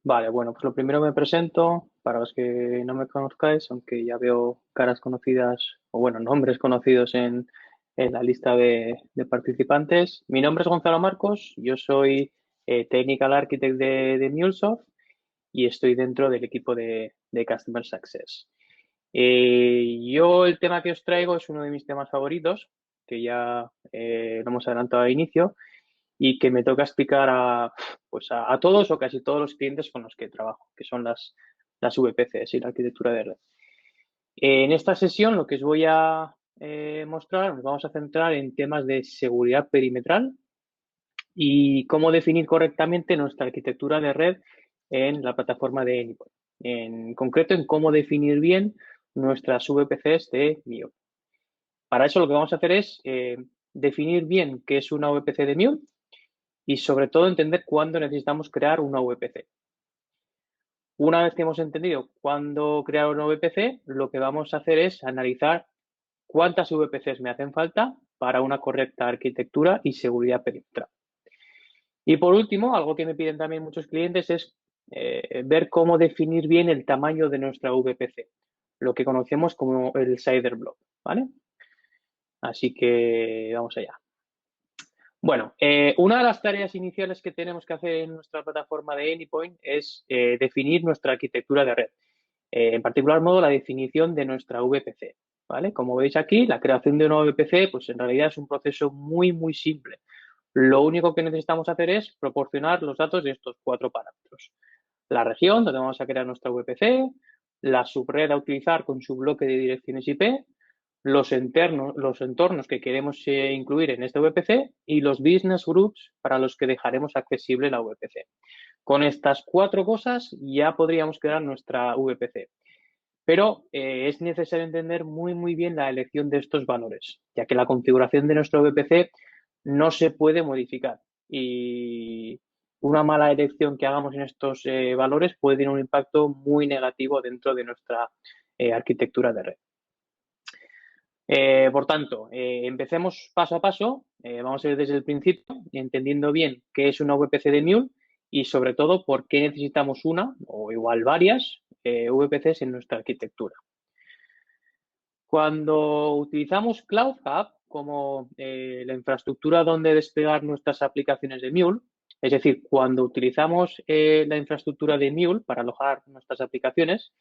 Vale, bueno, pues lo primero me presento para los que no me conozcáis, aunque ya veo caras conocidas o bueno, nombres conocidos en la lista de participantes. Mi nombre es Gonzalo Marcos, yo soy Technical Architect de MuleSoft y estoy dentro del equipo de Customer Success. Yo el tema que os traigo es uno de mis temas favoritos, que ya lo hemos adelantado al inicio, y que me toca explicar a todos o casi todos los clientes con los que trabajo, que son las VPCs y la arquitectura de red. En esta sesión lo que os voy a mostrar, nos vamos a centrar en temas de seguridad perimetral y cómo definir correctamente nuestra arquitectura de red en la plataforma de Anypoint. En concreto, en cómo definir bien nuestras VPCs de Mule. Para eso lo que vamos a hacer es definir bien qué es una VPC de Mule y sobre todo entender cuándo necesitamos crear una VPC. Una vez que hemos entendido cuándo crear una VPC, lo que vamos a hacer es analizar cuántas VPCs me hacen falta para una correcta arquitectura y seguridad perimetral. Y por último, algo que me piden también muchos clientes es ver cómo definir bien el tamaño de nuestra VPC, lo que conocemos como el CIDR block, ¿vale? Así que vamos allá. Bueno, una de las tareas iniciales que tenemos que hacer en nuestra plataforma de Anypoint es definir nuestra arquitectura de red. En particular modo, la definición de nuestra VPC. ¿Vale? Como veis aquí, la creación de una VPC, pues en realidad es un proceso muy simple. Lo único que necesitamos hacer es proporcionar los datos de estos cuatro parámetros. La región donde vamos a crear nuestra VPC, la subred a utilizar con su bloque de direcciones IP, los entornos que queremos incluir en esta VPC y los business groups para los que dejaremos accesible la VPC. Con estas cuatro cosas ya podríamos crear nuestra VPC. Pero es necesario entender muy bien la elección de estos valores, ya que la configuración de nuestro VPC no se puede modificar. Y una mala elección que hagamos en estos valores puede tener un impacto muy negativo dentro de nuestra arquitectura de red. Por tanto, empecemos paso a paso. Vamos a ir desde el principio, entendiendo bien qué es una VPC de Mule y sobre todo por qué necesitamos una o igual varias VPCs en nuestra arquitectura. Cuando utilizamos Cloud Hub como la infraestructura donde desplegar nuestras aplicaciones de Mule, es decir, cuando utilizamos la infraestructura de Mule para alojar nuestras aplicaciones,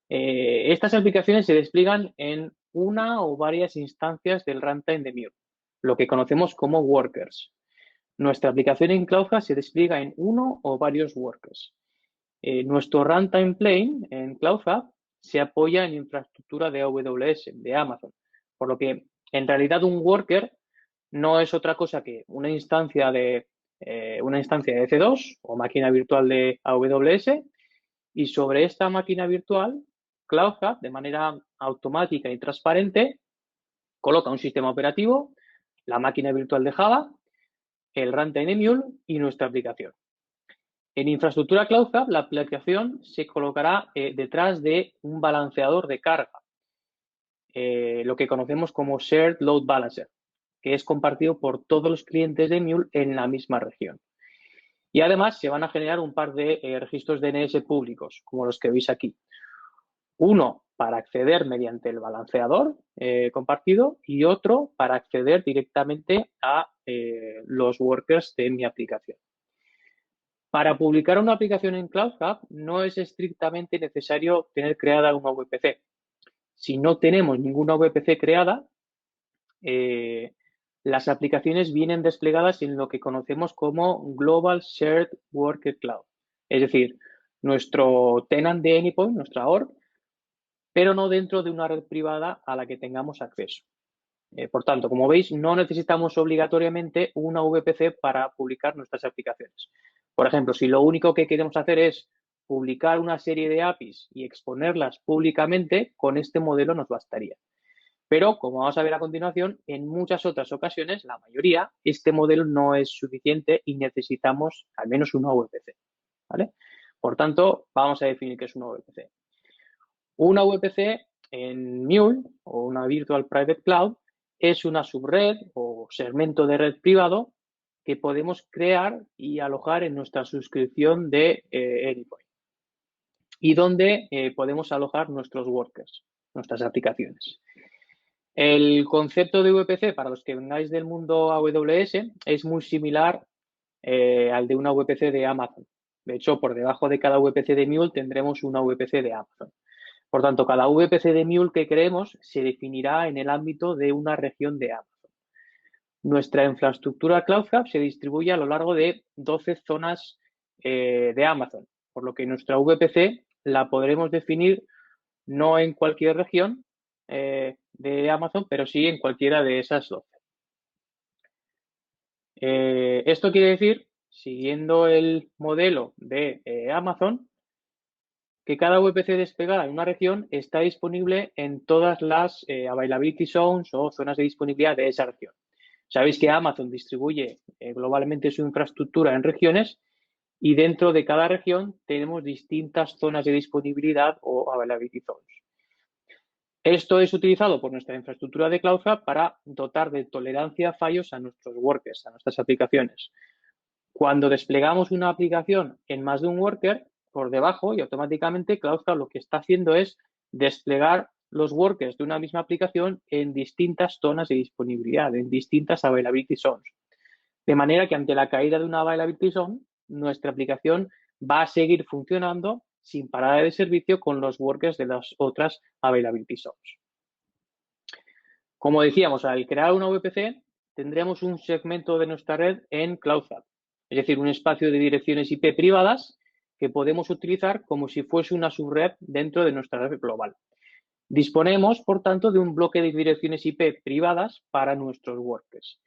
estas aplicaciones se despliegan en una o varias instancias del runtime de Mule, lo que conocemos como workers. Nuestra aplicación en Cloud Hub se despliega en uno o varios workers. Nuestro runtime plane en Cloud Hub se apoya en infraestructura de AWS, de Amazon, por lo que en realidad un worker no es otra cosa que una instancia de EC2 o máquina virtual de AWS y sobre esta máquina virtual, Cloud Hub, de manera automática y transparente, coloca un sistema operativo, la máquina virtual de Java, el runtime de Mule y nuestra aplicación. En infraestructura Cloud Hub, la aplicación se colocará detrás de un balanceador de carga, lo que conocemos como Shared Load Balancer, que es compartido por todos los clientes de Mule en la misma región. Y además se van a generar un par de registros DNS públicos, como los que veis aquí. Uno para acceder mediante el balanceador compartido y otro para acceder directamente a los workers de mi aplicación. Para publicar una aplicación en Cloud Hub no es estrictamente necesario tener creada una VPC. Si no tenemos ninguna VPC creada, las aplicaciones vienen desplegadas en lo que conocemos como Global Shared Worker Cloud. Es decir, nuestro tenant de Anypoint, nuestra org, pero no dentro de una red privada a la que tengamos acceso. Por tanto, como veis, no necesitamos obligatoriamente una VPC para publicar nuestras aplicaciones. Por ejemplo, si lo único que queremos hacer es publicar una serie de APIs y exponerlas públicamente, con este modelo nos bastaría. Pero, como vamos a ver a continuación, en muchas otras ocasiones, la mayoría, este modelo no es suficiente y necesitamos al menos una VPC. ¿Vale? Por tanto, vamos a definir qué es una VPC. Una VPC en Mule o una Virtual Private Cloud es una subred o segmento de red privado que podemos crear y alojar en nuestra suscripción de Anypoint y donde podemos alojar nuestros workers, nuestras aplicaciones. El concepto de VPC, para los que vengáis del mundo AWS, es muy similar al de una VPC de Amazon. De hecho, por debajo de cada VPC de Mule tendremos una VPC de Amazon. Por tanto, cada VPC de Mule que creemos se definirá en el ámbito de una región de Amazon. Nuestra infraestructura Cloud Hub se distribuye a lo largo de 12 zonas de Amazon, por lo que nuestra VPC la podremos definir no en cualquier región de Amazon, pero sí en cualquiera de esas 12. Esto quiere decir, siguiendo el modelo de Amazon, que cada VPC desplegada en una región está disponible en todas las availability zones o zonas de disponibilidad de esa región. Sabéis que Amazon distribuye globalmente su infraestructura en regiones y dentro de cada región tenemos distintas zonas de disponibilidad o availability zones. Esto es utilizado por nuestra infraestructura de Cloud Hub para dotar de tolerancia a fallos a nuestros workers, a nuestras aplicaciones. Cuando desplegamos una aplicación en más de un worker, por debajo y automáticamente Cloud Hub lo que está haciendo es desplegar los workers de una misma aplicación en distintas zonas de disponibilidad, en distintas availability zones. De manera que ante la caída de una availability zone, nuestra aplicación va a seguir funcionando sin parada de servicio con los workers de las otras availability zones. Como decíamos, al crear una VPC tendremos un segmento de nuestra red en Cloud Hub, es decir, un espacio de direcciones IP privadas que podemos utilizar como si fuese una subred dentro de nuestra red global. Disponemos, por tanto, de un bloque de direcciones IP privadas para nuestros workers.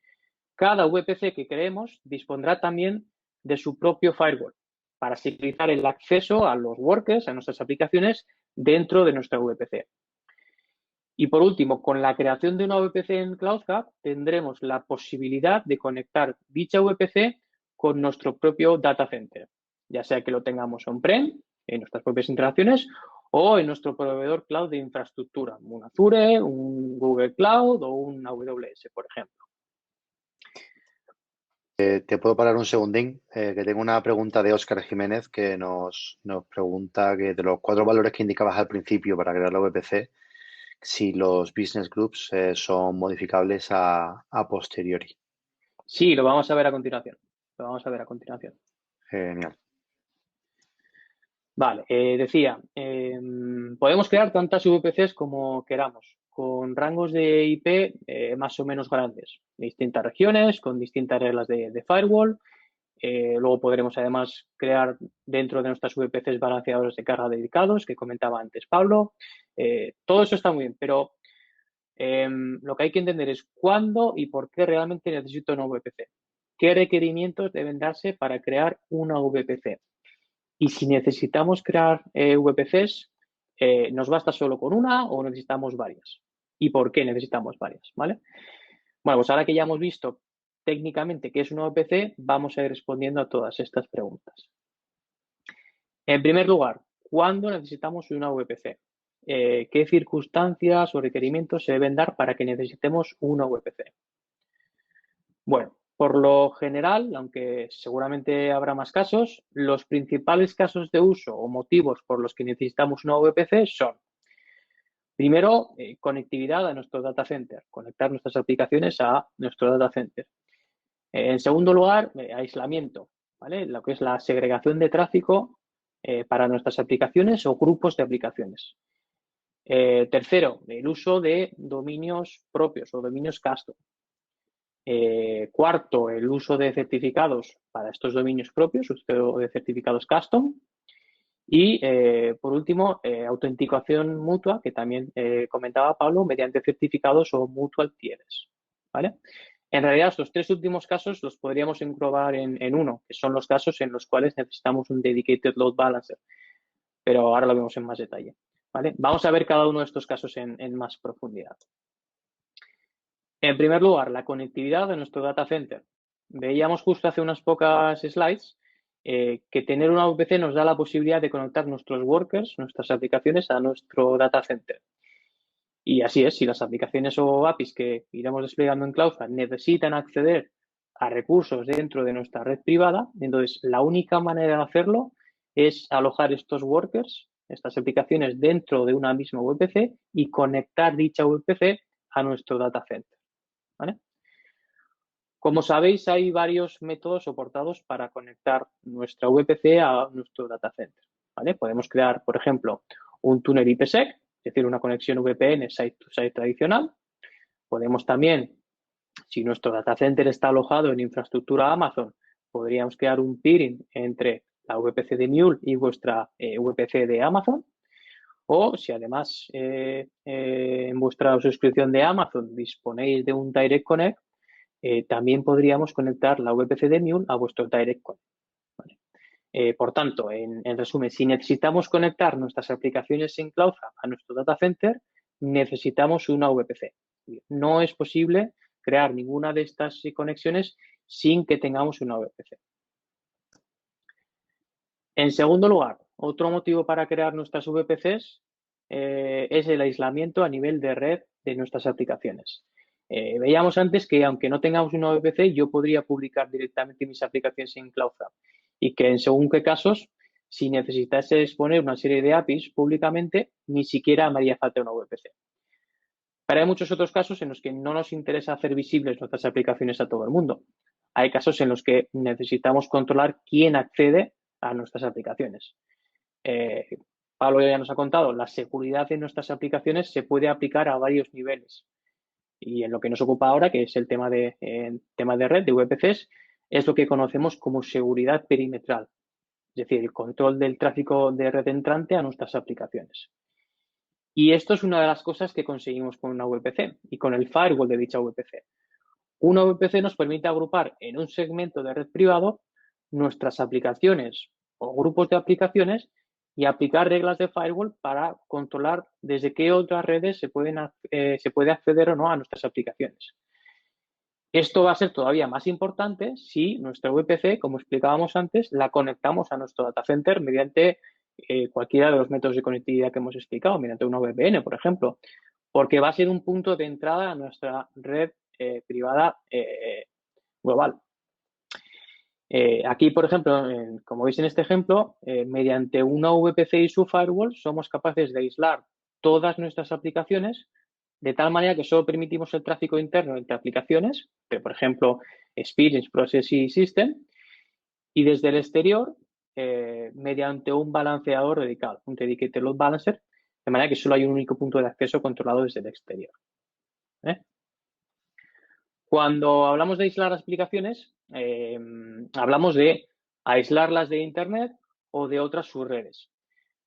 Cada VPC que creemos dispondrá también de su propio firewall para securizar el acceso a los workers, a nuestras aplicaciones, dentro de nuestra VPC. Y por último, con la creación de una VPC en Cloud Hub, tendremos la posibilidad de conectar dicha VPC con nuestro propio data center, ya sea que lo tengamos on-prem, en nuestras propias instalaciones, o en nuestro proveedor cloud de infraestructura, un Azure, un Google Cloud o un AWS, por ejemplo. Te puedo parar un segundín, que tengo una pregunta de Óscar Jiménez que nos pregunta que de los 4 valores que indicabas al principio para crear la VPC, si los business groups son modificables a posteriori. Sí, lo vamos a ver a continuación. Lo vamos a ver a continuación. Genial. Vale, decía, podemos crear tantas VPCs como queramos, con rangos de IP más o menos grandes, de distintas regiones, con distintas reglas de firewall. Luego podremos además crear dentro de nuestras VPCs balanceadores de carga dedicados, que comentaba antes Pablo. Todo eso está muy bien, pero lo que hay que entender es cuándo y por qué realmente necesito una VPC. ¿Qué requerimientos deben darse para crear una VPC? Y si necesitamos crear VPCs, ¿nos basta solo con una o necesitamos varias? ¿Y por qué necesitamos varias? ¿Vale? Bueno, pues ahora que ya hemos visto técnicamente qué es una VPC, vamos a ir respondiendo a todas estas preguntas. En primer lugar, ¿cuándo necesitamos una VPC? ¿Qué circunstancias o requerimientos se deben dar para que necesitemos una VPC? Bueno, por lo general, aunque seguramente habrá más casos, los principales casos de uso o motivos por los que necesitamos una VPC son, primero, conectividad a nuestro data center, conectar nuestras aplicaciones a nuestro data center. En segundo lugar, aislamiento, ¿vale? Lo que es la segregación de tráfico para nuestras aplicaciones o grupos de aplicaciones. Tercero, el uso de dominios propios o dominios custom. Cuarto, el uso de certificados para estos dominios propios, uso de certificados custom. Y, por último, autenticación mutua, que también comentaba Pablo, mediante certificados o mutual tiers, ¿vale? En realidad, estos 3 últimos casos los podríamos englobar en uno, que son los casos en los cuales necesitamos un dedicated load balancer, pero ahora lo vemos en más detalle, ¿vale? Vamos a ver cada uno de estos casos en más profundidad. En primer lugar, la conectividad de nuestro data center. Veíamos justo hace unas pocas slides que tener una VPC nos da la posibilidad de conectar nuestros workers, nuestras aplicaciones a nuestro data center. Y así es, si las aplicaciones o APIs que iremos desplegando en Cloud necesitan acceder a recursos dentro de nuestra red privada. Entonces, la única manera de hacerlo es alojar estos workers, estas aplicaciones dentro de una misma VPC y conectar dicha VPC a nuestro data center, ¿vale? Como sabéis, hay varios métodos soportados para conectar nuestra VPC a nuestro data center, ¿vale? Podemos crear, por ejemplo, un túnel IPsec, es decir, una conexión VPN site-to-site tradicional. Podemos también, si nuestro data center está alojado en infraestructura Amazon, podríamos crear un peering entre la VPC de Mule y vuestra VPC de Amazon. O si además en vuestra suscripción de Amazon disponéis de un Direct Connect, también podríamos conectar la VPC de Mule a vuestro Direct Connect. ¿Vale? Por tanto, en resumen, si necesitamos conectar nuestras aplicaciones en CloudFront a nuestro data center, necesitamos una VPC. No es posible crear ninguna de estas conexiones sin que tengamos una VPC. En segundo lugar, otro motivo para crear nuestras VPCs es el aislamiento a nivel de red de nuestras aplicaciones. Veíamos antes que aunque no tengamos una VPC, yo podría publicar directamente mis aplicaciones en CloudFront y que en según qué casos, si necesitase exponer una serie de APIs públicamente, ni siquiera me haría falta una VPC. Pero hay muchos otros casos en los que no nos interesa hacer visibles nuestras aplicaciones a todo el mundo. Hay casos en los que necesitamos controlar quién accede a nuestras aplicaciones. Pablo ya nos ha contado, la seguridad de nuestras aplicaciones se puede aplicar a varios niveles. Y en lo que nos ocupa ahora, que es el tema de red, de VPCs, es lo que conocemos como seguridad perimetral. Es decir, el control del tráfico de red entrante a nuestras aplicaciones. Y esto es una de las cosas que conseguimos con una VPC y con el firewall de dicha VPC. Una VPC nos permite agrupar en un segmento de red privado nuestras aplicaciones o grupos de aplicaciones y aplicar reglas de firewall para controlar desde qué otras redes se puede acceder o no a nuestras aplicaciones. Esto va a ser todavía más importante si nuestra VPC, como explicábamos antes, la conectamos a nuestro data center mediante cualquiera de los métodos de conectividad que hemos explicado, mediante una VPN, por ejemplo, porque va a ser un punto de entrada a nuestra red privada global. Aquí, por ejemplo, como veis en este ejemplo, mediante una VPC y su firewall somos capaces de aislar todas nuestras aplicaciones de tal manera que solo permitimos el tráfico interno entre aplicaciones, por ejemplo, Experience, Process y System, y desde el exterior, mediante un balanceador dedicado, un Dedicated Load Balancer, de manera que solo hay un único punto de acceso controlado desde el exterior. Cuando hablamos de aislar las aplicaciones, hablamos de aislarlas de Internet o de otras subredes,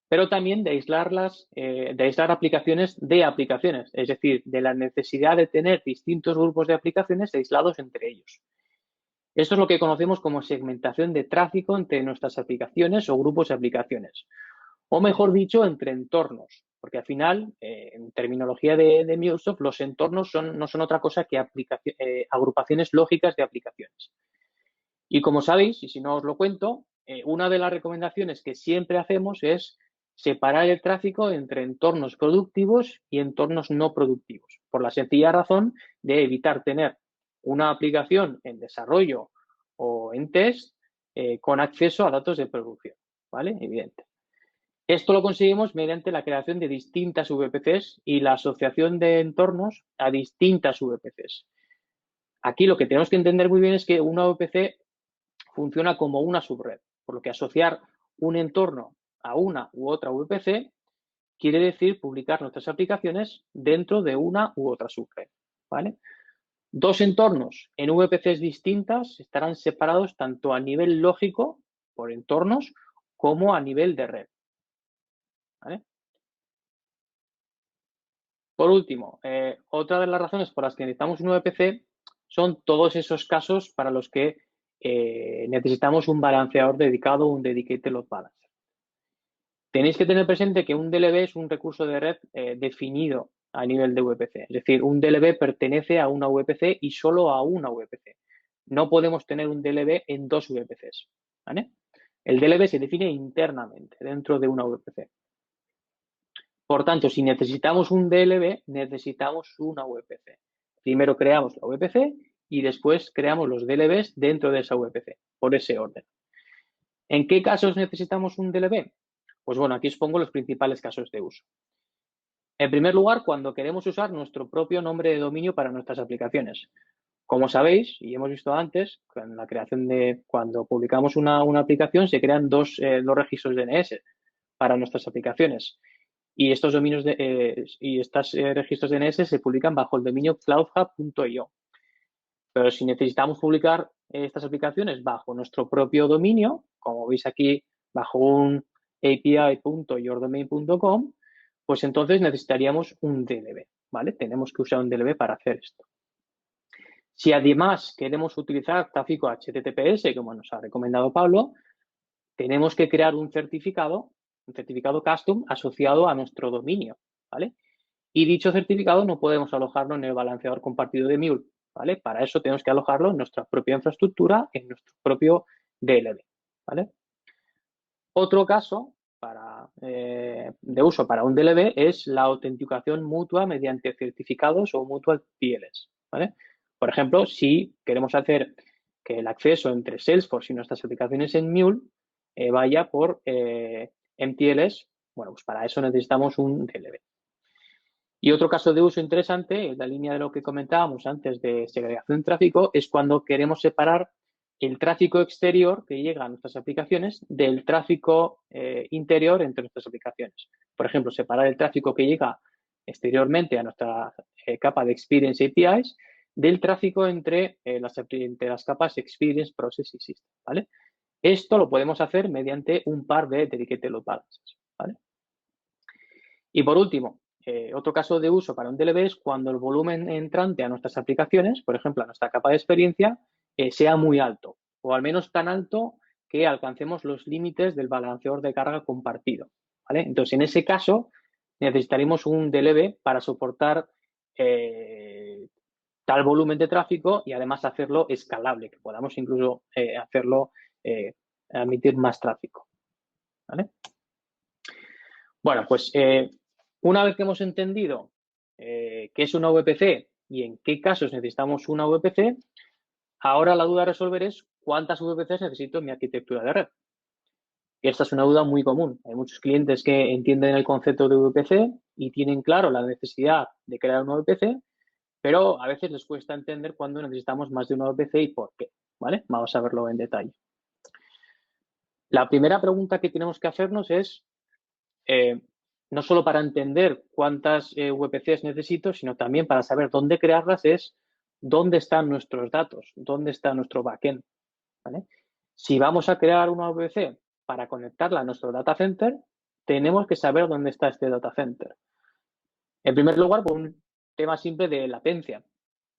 pero también de aislar aplicaciones de aplicaciones, es decir, de la necesidad de tener distintos grupos de aplicaciones aislados entre ellos. Esto es lo que conocemos como segmentación de tráfico entre nuestras aplicaciones o grupos de aplicaciones, o mejor dicho, entre entornos, porque al final, en terminología de MuleSoft, los entornos no son otra cosa que agrupaciones lógicas de aplicaciones. Y como sabéis, y si no os lo cuento, una de las recomendaciones que siempre hacemos es separar el tráfico entre entornos productivos y entornos no productivos, por la sencilla razón de evitar tener una aplicación en desarrollo o en test con acceso a datos de producción, ¿vale? Evidente. Esto lo conseguimos mediante la creación de distintas VPCs y la asociación de entornos a distintas VPCs. Aquí lo que tenemos que entender muy bien es que una VPC funciona como una subred, por lo que asociar un entorno a una u otra VPC quiere decir publicar nuestras aplicaciones dentro de una u otra subred, ¿vale? Dos entornos en VPCs distintas estarán separados tanto a nivel lógico, por entornos, como a nivel de red, ¿vale? Por último, otra de las razones por las que necesitamos un VPC son todos esos casos para los que necesitamos un balanceador dedicado, un Dedicated Load Balancer. Tenéis que tener presente que un DLB es un recurso de red definido a nivel de VPC. Es decir, un DLB pertenece a una VPC y solo a una VPC. No podemos tener un DLB en dos VPCs, ¿vale? El DLB se define internamente dentro de una VPC. Por tanto, si necesitamos un DLB, necesitamos una VPC. Primero creamos la VPC y después creamos los DLVs dentro de esa VPC, por ese orden. ¿En qué casos necesitamos un DLV? Pues bueno, aquí os pongo los principales casos de uso. En primer lugar, cuando queremos usar nuestro propio nombre de dominio para nuestras aplicaciones. Como sabéis, y hemos visto antes, en la creación cuando publicamos una aplicación, se crean dos registros DNS para nuestras aplicaciones. Y estos dominios estos registros DNS se publican bajo el dominio cloudhub.io. Pero si necesitamos publicar estas aplicaciones bajo nuestro propio dominio, como veis aquí, bajo un api.yourdomain.com, pues entonces necesitaríamos un DLV, ¿vale? Tenemos que usar un DLV para hacer esto. Si además queremos utilizar tráfico HTTPS, como nos ha recomendado Pablo, tenemos que crear un certificado custom asociado a nuestro dominio, ¿vale? Y dicho certificado no podemos alojarlo en el balanceador compartido de Mule, ¿vale? Para eso tenemos que alojarlo en nuestra propia infraestructura, en nuestro propio DLV, ¿vale? Otro caso de uso para un DLV es la autenticación mutua mediante certificados o mutual TLS, ¿vale? Por ejemplo, si queremos hacer que el acceso entre Salesforce y nuestras aplicaciones en Mule vaya por MTLS, bueno, pues para eso necesitamos un DLV. Y otro caso de uso interesante, en la línea de lo que comentábamos antes de segregación de tráfico, es cuando queremos separar el tráfico exterior que llega a nuestras aplicaciones del tráfico interior entre nuestras aplicaciones. Por ejemplo, separar el tráfico que llega exteriormente a nuestra capa de Experience APIs del tráfico entre las capas Experience, Process y System, ¿vale? Esto lo podemos hacer mediante un par de Dedicated Load Balancers, ¿vale? Y por último, otro caso de uso para un DLV es cuando el volumen entrante a nuestras aplicaciones, por ejemplo, a nuestra capa de experiencia, sea muy alto, o al menos tan alto que alcancemos los límites del balanceador de carga compartido, ¿vale? Entonces, en ese caso, necesitaremos un DLV para soportar tal volumen de tráfico y además hacerlo escalable, que podamos incluso admitir más tráfico, ¿vale? Bueno, pues una vez que hemos entendido qué es una VPC y en qué casos necesitamos una VPC, ahora la duda a resolver es cuántas VPCs necesito en mi arquitectura de red. Y esta es una duda muy común. Hay muchos clientes que entienden el concepto de VPC y tienen claro la necesidad de crear una VPC, pero a veces les cuesta entender cuándo necesitamos más de una VPC y por qué, ¿vale? Vamos a verlo en detalle. La primera pregunta que tenemos que hacernos es no solo para entender cuántas VPCs necesito, sino también para saber dónde crearlas, es dónde están nuestros datos, dónde está nuestro backend, ¿vale? Si vamos a crear una VPC para conectarla a nuestro data center, tenemos que saber dónde está este data center. En primer lugar, por un tema simple de latencia,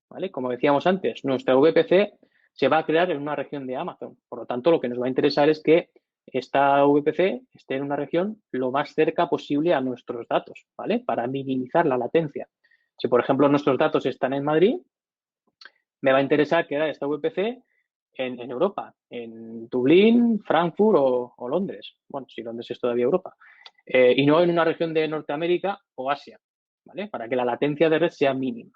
¿vale? Como decíamos antes, nuestra VPC se va a crear en una región de Amazon. Por lo tanto, lo que nos va a interesar es que esta VPC esté en una región lo más cerca posible a nuestros datos, ¿vale? Para minimizar la latencia. Si, por ejemplo, nuestros datos están en Madrid, me va a interesar crear esta VPC en Europa, en Dublín, Frankfurt o Londres. Bueno, si Londres es todavía Europa. Y no en una región de Norteamérica o Asia, ¿vale? Para que la latencia de red sea mínima.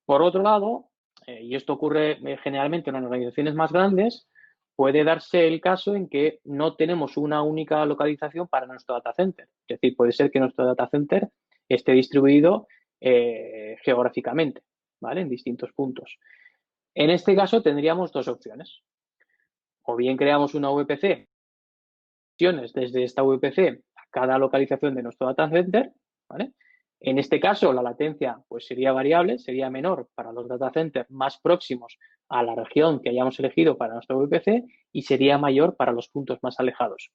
Por otro lado, y esto ocurre generalmente en organizaciones más grandes, puede darse el caso en que no tenemos una única localización para nuestro data center. Es decir, puede ser que nuestro data center esté distribuido geográficamente, ¿vale? En distintos puntos. En este caso tendríamos dos opciones. O bien creamos una VPC, desde esta VPC a cada localización de nuestro data center, ¿vale? En este caso, la latencia pues, sería variable, sería menor para los data centers más próximos a la región que hayamos elegido para nuestro VPC y sería mayor para los puntos más alejados.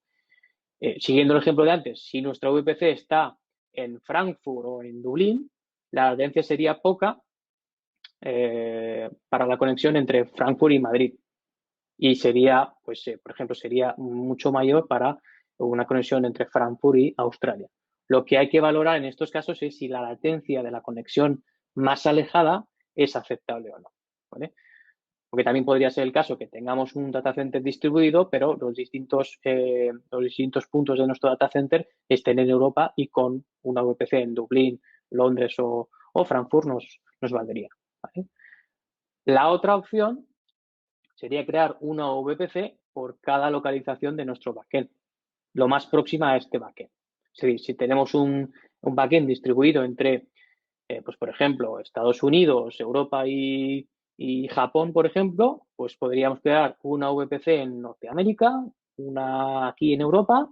Siguiendo el ejemplo de antes, si nuestra VPC está en Frankfurt o en Dublín, la latencia sería poca para la conexión entre Frankfurt y Madrid. Y sería, pues, por ejemplo, sería mucho mayor para una conexión entre Frankfurt y Australia. Lo que hay que valorar en estos casos es si la latencia de la conexión más alejada es aceptable o no, ¿vale? Porque también podría ser el caso que tengamos un data center distribuido, pero los distintos puntos de nuestro data center estén en Europa y con una VPC en Dublín, Londres o Frankfurt nos valdría, ¿vale? La otra opción sería crear una VPC por cada localización de nuestro backend, lo más próxima a este backend. Es decir, si tenemos un backend distribuido entre, pues por ejemplo, Estados Unidos, Europa y Japón, por ejemplo, pues podríamos crear una VPC en Norteamérica, una aquí en Europa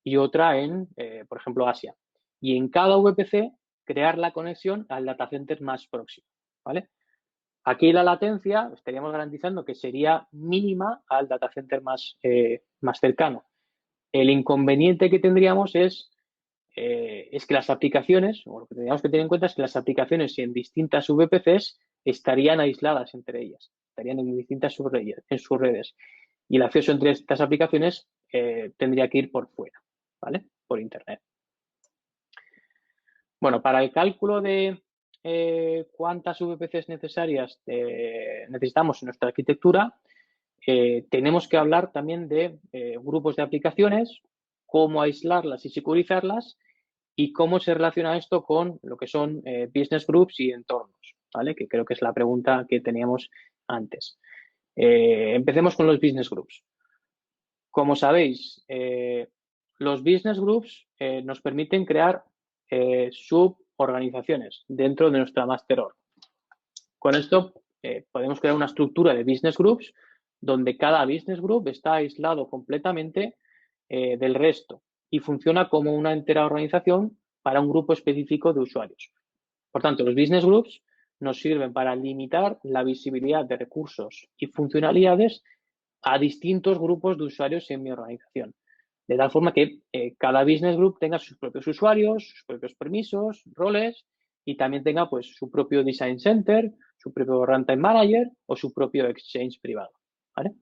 y otra en, por ejemplo, Asia. Y en cada VPC crear la conexión al data center más próximo, ¿vale? Aquí la latencia estaríamos garantizando que sería mínima al data center más cercano. El inconveniente que tendríamos es que las aplicaciones, o lo que tendríamos que tener en cuenta es que las aplicaciones en distintas VPCs estarían aisladas entre ellas, estarían en distintas en sus redes. Y el acceso entre estas aplicaciones tendría que ir por fuera, ¿vale? Por Internet. Bueno, para el cálculo de cuántas VPCs necesarias necesitamos en nuestra arquitectura, tenemos que hablar también de grupos de aplicaciones, cómo aislarlas y securizarlas y cómo se relaciona esto con lo que son business groups y entornos, ¿vale? Que creo que es la pregunta que teníamos antes. Empecemos con los business groups. Como sabéis, los business groups nos permiten crear suborganizaciones dentro de nuestra master org. Con esto podemos crear una estructura de business groups donde cada business group está aislado completamente del resto y funciona como una entera organización para un grupo específico de usuarios. Por tanto, los business groups nos sirven para limitar la visibilidad de recursos y funcionalidades a distintos grupos de usuarios en mi organización. De tal forma que cada business group tenga sus propios usuarios, sus propios permisos, roles y también tenga pues su propio design center, su propio runtime manager o su propio exchange privado, ¿vale?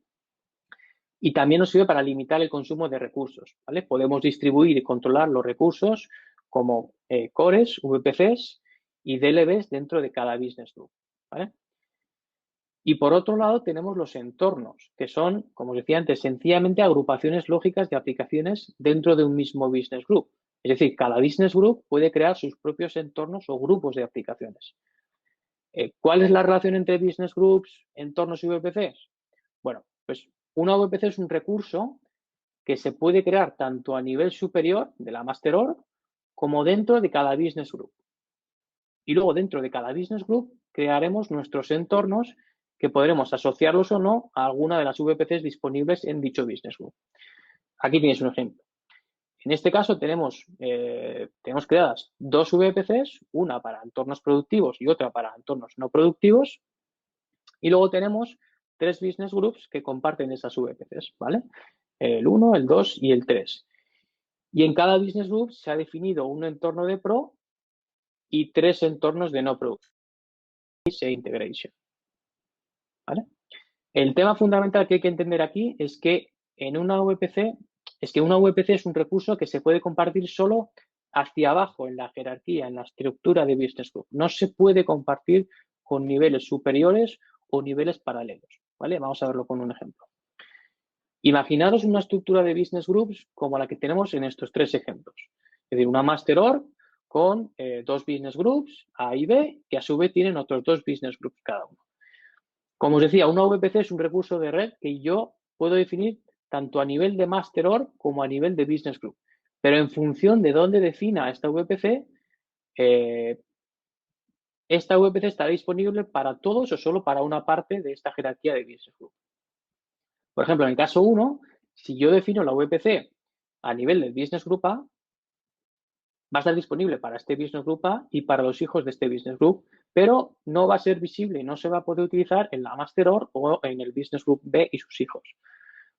Y también nos sirve para limitar el consumo de recursos, ¿vale? Podemos distribuir y controlar los recursos como cores, VPCs y DLBs dentro de cada business group, ¿vale? Y por otro lado tenemos los entornos, que son, como os decía antes, sencillamente agrupaciones lógicas de aplicaciones dentro de un mismo business group. Es decir, cada business group puede crear sus propios entornos o grupos de aplicaciones. ¿Cuál es la relación entre business groups, entornos y VPCs? Bueno, pues una VPC es un recurso que se puede crear tanto a nivel superior de la master org como dentro de cada business group. Y luego dentro de cada business group crearemos nuestros entornos que podremos asociarlos o no a alguna de las VPCs disponibles en dicho business group. Aquí tienes un ejemplo. En este caso tenemos creadas dos VPCs, una para entornos productivos y otra para entornos no productivos. Y luego tenemos tres business groups que comparten esas VPCs, ¿vale? El 1, el 2 y el 3. Y en cada business group se ha definido un entorno de pro y tres entornos de no pro e integration, ¿vale? El tema fundamental que hay que entender aquí es que en una VPC, una VPC es un recurso que se puede compartir solo hacia abajo en la jerarquía, en la estructura de Business Group. No se puede compartir con niveles superiores o niveles paralelos, ¿vale? Vamos a verlo con un ejemplo. Imaginaros una estructura de Business Groups como la que tenemos en estos tres ejemplos. Es decir, una Master Org con dos Business Groups, A y B, que a su vez tienen otros dos Business Groups cada uno. Como os decía, una VPC es un recurso de red que yo puedo definir tanto a nivel de Master Org como a nivel de Business Group. Pero en función de dónde defina esta VPC, esta VPC estará disponible para todos o solo para una parte de esta jerarquía de Business Group. Por ejemplo, en el caso 1, si yo defino la VPC a nivel del Business Group A, va a estar disponible para este Business Group A y para los hijos de este Business Group, pero no va a ser visible y no se va a poder utilizar en la Master Org o en el Business Group B y sus hijos.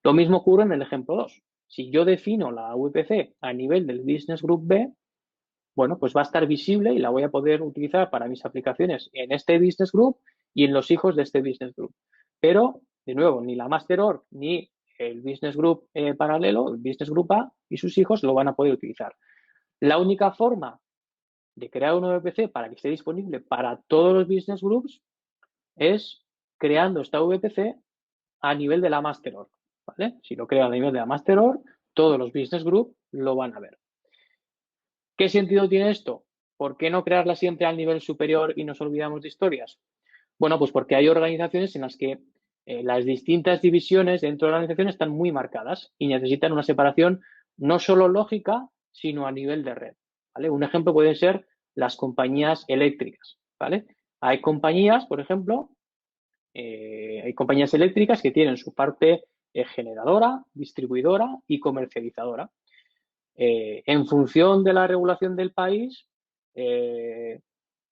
Lo mismo ocurre en el ejemplo 2. Si yo defino la VPC a nivel del Business Group B, bueno, pues va a estar visible y la voy a poder utilizar para mis aplicaciones en este Business Group y en los hijos de este Business Group. Pero, de nuevo, ni la Master Org ni el Business Group paralelo, el Business Group A y sus hijos lo van a poder utilizar. La única forma de crear una VPC para que esté disponible para todos los business groups es creando esta VPC a nivel de la master org, ¿vale? Si lo creo a nivel de la master org, todos los business groups lo van a ver. ¿Qué sentido tiene esto? ¿Por qué no crearla siempre al nivel superior y nos olvidamos de historias? Bueno, pues porque hay organizaciones en las que las distintas divisiones dentro de la organización están muy marcadas y necesitan una separación no solo lógica, sino a nivel de red. ¿Vale? Un ejemplo pueden ser las compañías eléctricas. ¿Vale? Hay compañías, por ejemplo, hay compañías eléctricas que tienen su parte generadora, distribuidora y comercializadora. En función de la regulación del país,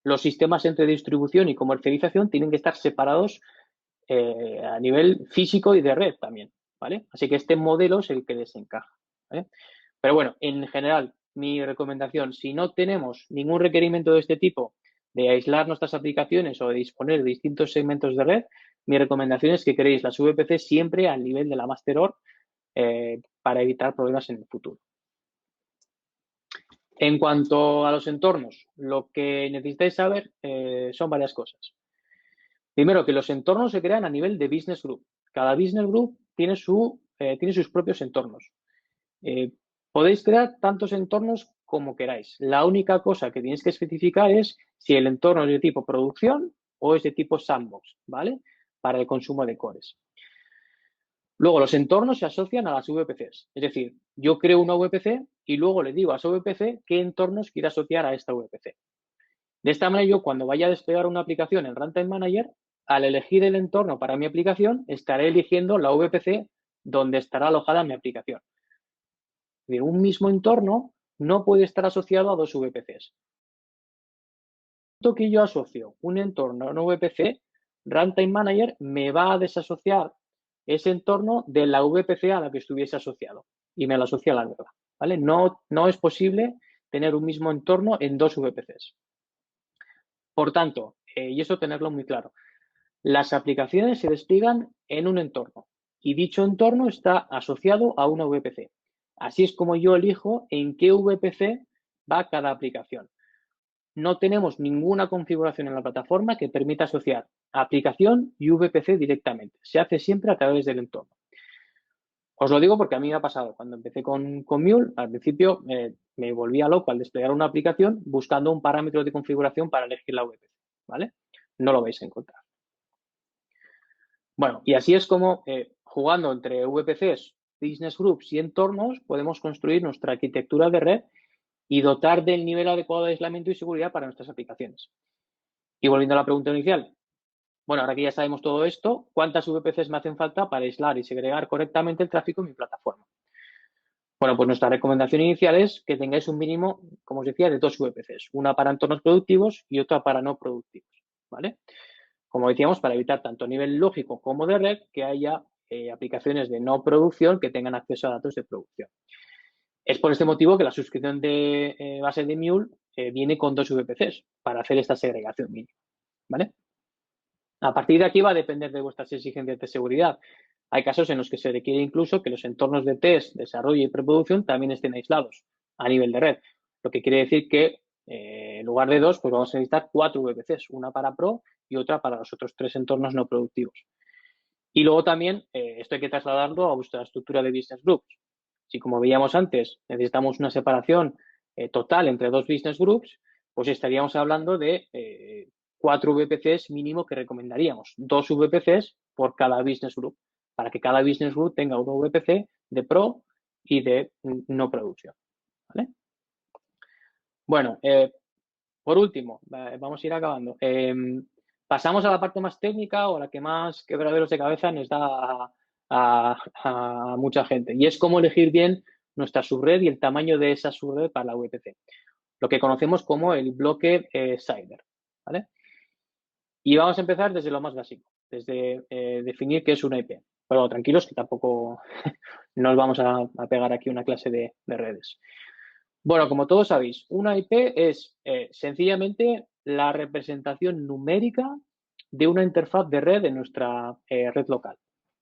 los sistemas entre distribución y comercialización tienen que estar separados a nivel físico y de red también, ¿vale? Así que este modelo es el que les encaja, ¿vale? Pero bueno, en general, mi recomendación, si no tenemos ningún requerimiento de este tipo de aislar nuestras aplicaciones o de disponer de distintos segmentos de red, mi recomendación es que creéis las VPC siempre al nivel de la Master para evitar problemas en el futuro. En cuanto a los entornos, lo que necesitáis saber son varias cosas. Primero, que los entornos se crean a nivel de business group. Cada business group tiene sus propios entornos. Podéis crear tantos entornos como queráis. La única cosa que tenéis que especificar es si el entorno es de tipo producción o es de tipo sandbox, ¿vale? Para el consumo de cores. Luego, los entornos se asocian a las VPCs. Es decir, yo creo una VPC y luego le digo a esa VPC qué entornos quiere asociar a esta VPC. De esta manera, yo cuando vaya a desplegar una aplicación en Runtime Manager, al elegir el entorno para mi aplicación, estaré eligiendo la VPC donde estará alojada mi aplicación. De un mismo entorno no puede estar asociado a dos VPCs. Que yo asocio un entorno a una VPC, Runtime Manager me va a desasociar ese entorno de la VPC a la que estuviese asociado y me lo asocia a la nueva. ¿Vale? No es posible tener un mismo entorno en dos VPCs. Por tanto, y eso tenerlo muy claro, las aplicaciones se despliegan en un entorno y dicho entorno está asociado a una VPC. Así es como yo elijo en qué VPC va cada aplicación. No tenemos ninguna configuración en la plataforma que permita asociar aplicación y VPC directamente. Se hace siempre a través del entorno. Os lo digo porque a mí me ha pasado. Cuando empecé con Mule, al principio me volvía loco al desplegar una aplicación buscando un parámetro de configuración para elegir la VPC. ¿Vale? No lo vais a encontrar. Bueno, y así es como jugando entre VPCs, business groups y entornos podemos construir nuestra arquitectura de red y dotar del nivel adecuado de aislamiento y seguridad para nuestras aplicaciones. Y volviendo a la pregunta inicial, bueno, ahora que ya sabemos todo esto, ¿cuántas VPCs me hacen falta para aislar y segregar correctamente el tráfico en mi plataforma? Bueno, pues nuestra recomendación inicial es que tengáis un mínimo, como os decía, de dos VPCs, una para entornos productivos y otra para no productivos, ¿vale? Como decíamos, para evitar tanto a nivel lógico como de red que haya aplicaciones de no producción que tengan acceso a datos de producción. Es por este motivo que la suscripción de base de Mule viene con dos VPCs para hacer esta segregación mínima, ¿vale? A partir de aquí va a depender de vuestras exigencias de seguridad. Hay casos en los que se requiere incluso que los entornos de test, desarrollo y preproducción también estén aislados a nivel de red, lo que quiere decir que en lugar de dos, pues vamos a necesitar cuatro VPCs, una para Pro y otra para los otros tres entornos no productivos. Y luego también esto hay que trasladarlo a vuestra estructura de business groups. Si, como veíamos antes, necesitamos una separación total entre dos business groups, pues estaríamos hablando de 4 VPCs mínimo que recomendaríamos, 2 VPCs por cada business group, para que cada business group tenga un VPC de pro y de no producción. ¿Vale? Bueno, por último, vamos a ir acabando. Pasamos a la parte más técnica o la que más quebraderos de cabeza nos da a mucha gente. Y es cómo elegir bien nuestra subred y el tamaño de esa subred para la VPC. Lo que conocemos como el bloque CIDR. ¿Vale? Y vamos a empezar desde lo más básico, desde definir qué es una IP. Pero bueno, tranquilos que tampoco nos vamos a pegar aquí una clase de redes. Bueno, como todos sabéis, una IP es sencillamente la representación numérica de una interfaz de red de nuestra red local,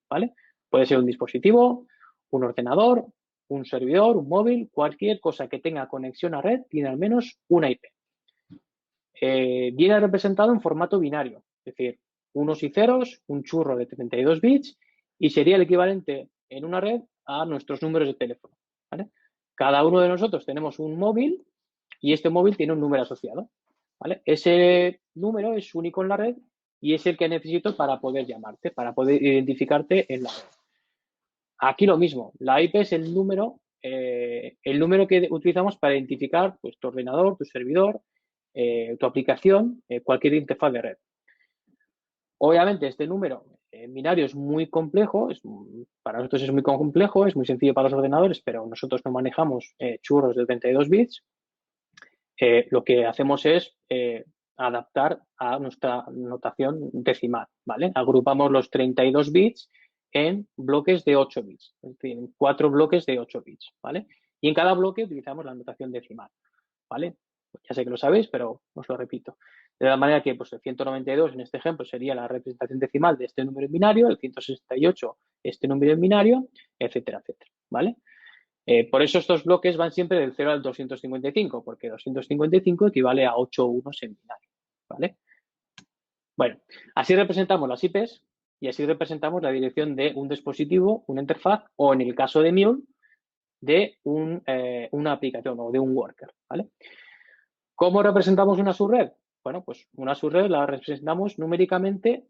¿vale? Puede ser un dispositivo, un ordenador, un servidor, un móvil, cualquier cosa que tenga conexión a red tiene al menos una IP. Viene representado en formato binario, es decir, unos y ceros, un churro de 32 bits y sería el equivalente en una red a nuestros números de teléfono, ¿vale? Cada uno de nosotros tenemos un móvil y este móvil tiene un número asociado, ¿vale? Ese número es único en la red y es el que necesito para poder llamarte, para poder identificarte en la red. Aquí lo mismo, la IP es el número que utilizamos para identificar pues, tu ordenador, tu servidor, tu aplicación, cualquier interfaz de red. Obviamente este número en binario es muy complejo, para nosotros es muy complejo, es muy sencillo para los ordenadores, pero nosotros no manejamos churros de 32 bits. Lo que hacemos es adaptar a nuestra notación decimal, ¿vale? Agrupamos los 32 bits en bloques de 8 bits, es decir, en 4 bloques de 8 bits, ¿vale? Y en cada bloque utilizamos la notación decimal, ¿vale? Pues ya sé que lo sabéis, pero os lo repito. De la manera que pues, el 192 en este ejemplo sería la representación decimal de este número en binario, el 168 este número en binario, etcétera, etcétera, ¿vale? Por eso estos bloques van siempre del 0 al 255, porque 255 equivale a 8 unos en binario, ¿vale? Bueno, así representamos las IPs y así representamos la dirección de un dispositivo, una interfaz o, en el caso de Mule, de una aplicación o de un worker, ¿vale? ¿Cómo representamos una subred? Bueno, pues una subred la representamos numéricamente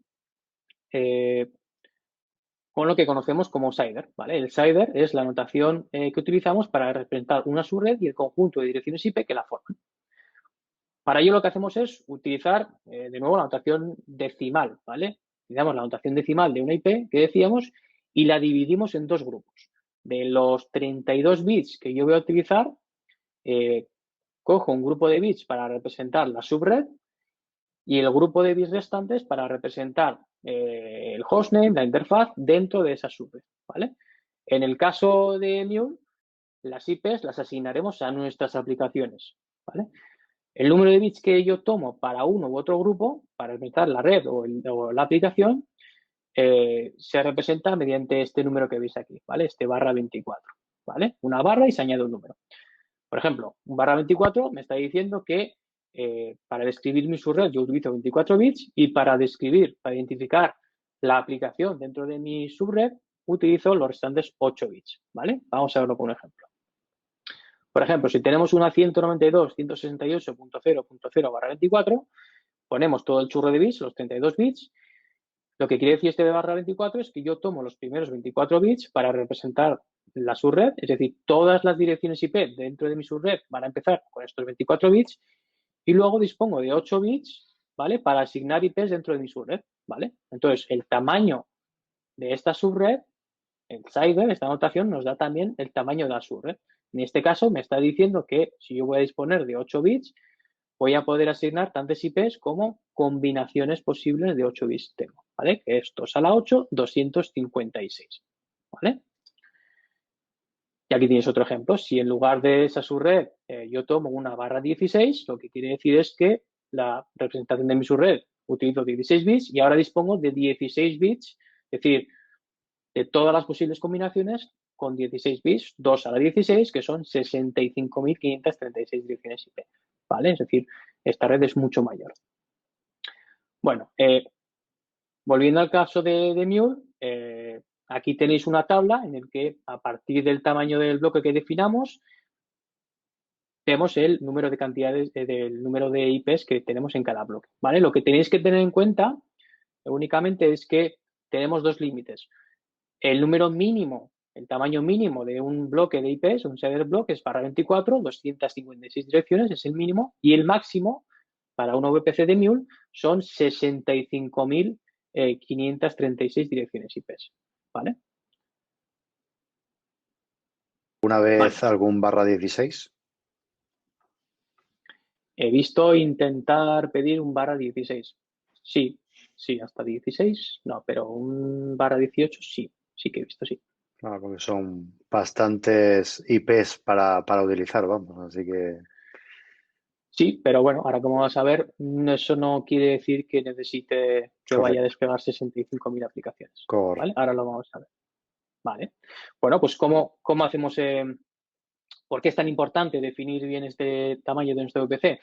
con lo que conocemos como CIDR, ¿vale? El CIDR es la notación que utilizamos para representar una subred y el conjunto de direcciones IP que la forman. Para ello lo que hacemos es utilizar, de nuevo, la notación decimal, ¿vale? Utilizamos la notación decimal de una IP que decíamos y la dividimos en dos grupos. De los 32 bits que yo voy a utilizar, cojo un grupo de bits para representar la subred y el grupo de bits restantes para representar el hostname, la interfaz, dentro de esa subred, ¿vale? En el caso de Mule, las IPs las asignaremos a nuestras aplicaciones, ¿vale? El número de bits que yo tomo para uno u otro grupo, para representar la red o la aplicación, se representa mediante este número que veis aquí, ¿vale? Este barra 24, ¿vale? Una barra y se añade un número. Por ejemplo, un barra 24 me está diciendo que para describir mi subred yo utilizo 24 bits y para describir, para identificar la aplicación dentro de mi subred, utilizo los restantes 8 bits, ¿vale? Vamos a verlo con un ejemplo. Por ejemplo, si tenemos una 192.168.0.0/24, ponemos todo el churro de bits, los 32 bits. Lo que quiere decir este de barra 24 es que yo tomo los primeros 24 bits para representar la subred, es decir, todas las direcciones IP dentro de mi subred van a empezar con estos 24 bits y luego dispongo de 8 bits, ¿vale? Para asignar IPs dentro de mi subred, ¿vale? Entonces, el tamaño de esta subred, el CIDR, esta notación, nos da también el tamaño de la subred. En este caso, me está diciendo que si yo voy a disponer de 8 bits, voy a poder asignar tantas IPs como combinaciones posibles de 8 bits tengo, ¿vale? Que es 2 a la 8, 256, ¿vale? Y aquí tienes otro ejemplo. Si en lugar de esa subred yo tomo una barra 16, lo que quiere decir es que la representación de mi subred utilizo 16 bits y ahora dispongo de 16 bits, es decir, de todas las posibles combinaciones con 16 bits, 2 a la 16, que son 65.536 direcciones IP, ¿vale? Es decir, esta red es mucho mayor. Bueno, volviendo al caso de Mule, aquí tenéis una tabla en la que a partir del tamaño del bloque que definamos, vemos el número de cantidades, del número de IPs que tenemos en cada bloque, ¿vale? Lo que tenéis que tener en cuenta únicamente es que tenemos dos límites. El número mínimo, el tamaño mínimo de un bloque de IPs, un shader block, es barra 24, 256 direcciones, es el mínimo, y el máximo para una VPC de Mule son 65.536 direcciones IPs, ¿vale? ¿Una vez Vale. algún barra 16? He visto intentar pedir un barra 16. Sí, sí, hasta 16, no, pero un barra 18 sí, sí que he visto, sí. Claro, porque son bastantes IPs para utilizar, vamos, así que Sí, pero bueno, ahora como vas a ver, eso no quiere decir que necesite que vaya a correcto, desplegar 65.000 aplicaciones, ¿vale? correcto. Ahora lo vamos a ver, ¿vale? Bueno, pues ¿cómo hacemos, por qué es tan importante definir bien este tamaño de nuestro VPC?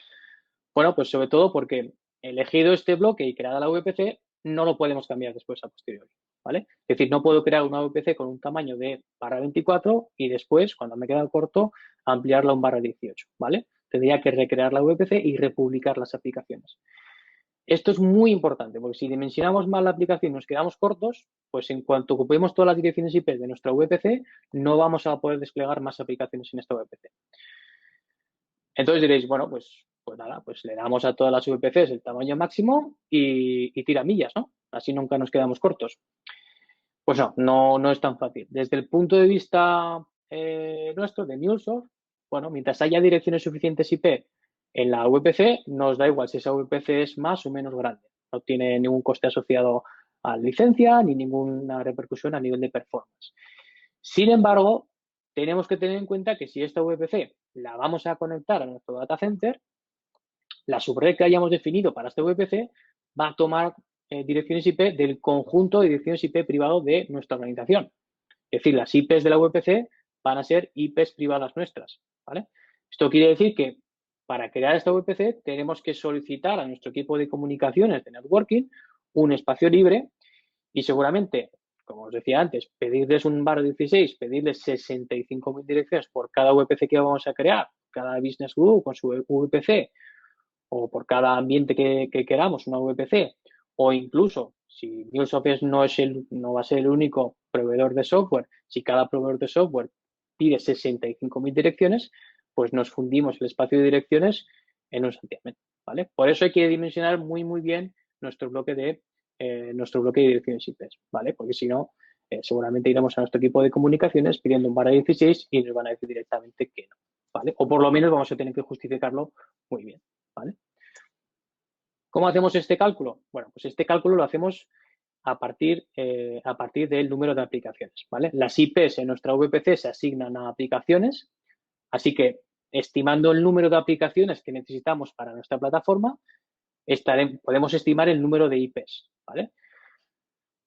Bueno, pues sobre todo porque elegido este bloque y creada la VPC, no lo podemos cambiar después a posteriori, ¿vale? Es decir, no puedo crear una VPC con un tamaño de barra 24 y después, cuando me queda corto, ampliarla a un barra 18, ¿vale? Tendría que recrear la VPC y republicar las aplicaciones. Esto es muy importante, porque si dimensionamos mal la aplicación y nos quedamos cortos, pues en cuanto ocupemos todas las direcciones IP de nuestra VPC, no vamos a poder desplegar más aplicaciones en esta VPC. Entonces diréis, bueno, pues nada, pues le damos a todas las VPCs el tamaño máximo y tira millas, ¿no? Así nunca nos quedamos cortos. Pues no es tan fácil. Desde el punto de vista nuestro, de MuleSoft, bueno, mientras haya direcciones suficientes IP en la VPC, nos da igual si esa VPC es más o menos grande. No tiene ningún coste asociado a licencia ni ninguna repercusión a nivel de performance. Sin embargo, tenemos que tener en cuenta que si esta VPC la vamos a conectar a nuestro data center, la subred que hayamos definido para este VPC va a tomar direcciones IP del conjunto de direcciones IP privado de nuestra organización. Es decir, las IPs de la VPC van a ser IPs privadas nuestras, ¿vale? Esto quiere decir que para crear esta VPC tenemos que solicitar a nuestro equipo de comunicaciones de networking un espacio libre y seguramente, como os decía antes, pedirles un barra 16, pedirles 65.000 direcciones por cada VPC que vamos a crear, cada business group con su VPC o por cada ambiente que queramos, una VPC, o incluso si MuleSoft no va a ser el único proveedor de software, si cada proveedor de software pide 65.000 direcciones, pues nos fundimos el espacio de direcciones en un santiamén, ¿vale? Por eso hay que dimensionar muy bien nuestro bloque de direcciones IP, ¿vale? Porque si no, seguramente iremos a nuestro equipo de comunicaciones pidiendo un barra 16 y nos van a decir directamente que no, ¿vale? O por lo menos vamos a tener que justificarlo muy bien, ¿vale? ¿Cómo hacemos este cálculo? Bueno, pues este cálculo lo hacemos a partir del número de aplicaciones, ¿vale? Las IPs en nuestra VPC se asignan a aplicaciones, así que estimando el número de aplicaciones que necesitamos para nuestra plataforma, podemos estimar el número de IPs, ¿vale?